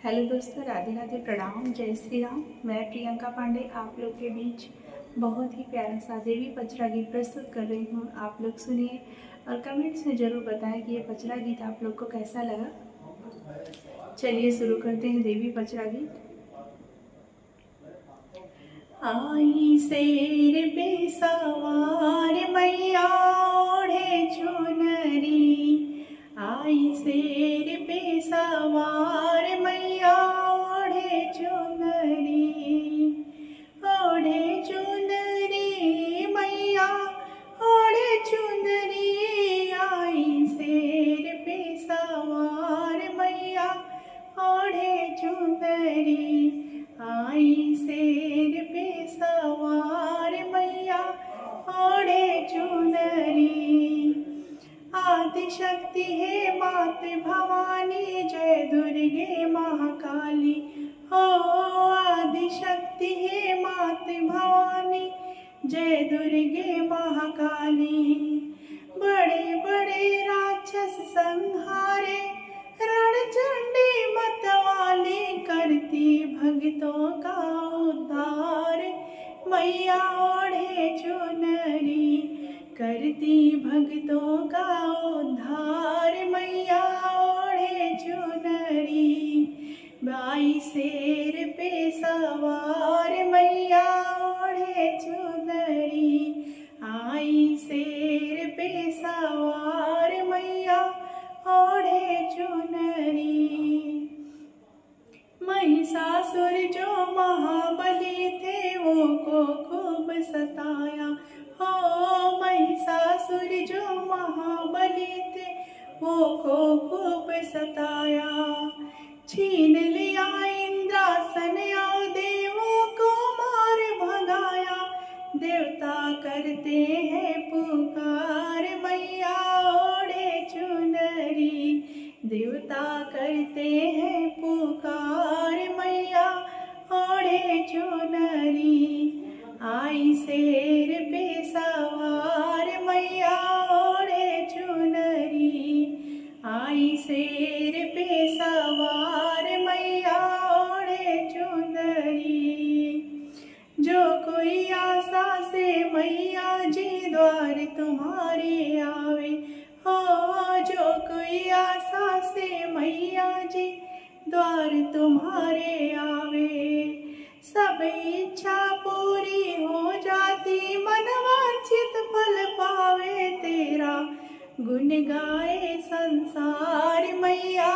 Hello दोस्तों, राधे राधे, प्रणाम, जय श्री राम। मैं प्रियंका पांडे आप लोग के बीच बहुत ही प्यारा सा देवी पचरा गीत प्रस्तुत कर रही हूँ। आप लोग सुनिए और कमेंट्स में ज़रूर बताएं कि ये पचरा गीत आप लोग को कैसा लगा। चलिए शुरू करते हैं देवी पचरा गीत। आई शेर पे सवार मैया ओढ़े चुनरी, आई शेर पे सवार मैया ओढ़े चुनरी, ओढ़े चुनरी मैया ओढ़े चुनरी, आई शेर पे सवार मैया ओढ़े चुनरी, आई शेर पे सवार मैया ओढ़े चुनरी। आदिशक्ति है मात भवानी, जय दुर्गे महाकाली, हो आदिशक्ति है मात भवानी, जय दुर्गे महाकाली। बड़े बड़े राक्षस संहारे, रणचंडी मतवाली, करती भक्तों का उद्धार मैया ओढ़े चुनरी, करती भक्तों का उद्धार मैया ओढ़े चुनरी। आई शेर पे सवार मैया ओढ़े चुनरी, आई शेर पे सवार मैया ओढ़े चुनरी। महिषासुर जो महाबली थे वो को खूब सताया, हो महिषासुर जो महाबली थे वो को खूब सताया। छीन लिया इंद्रासन और देवों को मार भगाया, देवता करते हैं पुकार मैया ओढ़े चुनरी, देवता करते हैं पुकार मैया ओढ़े चुनरी। आई शेर पे सवार मैया ओढ़े चुनरी, आई शेर पे सवार मैया ओढ़े चुनरी। जो कोई आशा से मैया जी द्वार तुम्हारे आवे, हो जो कोई आशा से मैया जी द्वार तुम्हारे आवे, सब इच्छा पूरी हो जाती, मनवांछित फल पावे तेरा, गुण गाए संसार मैया।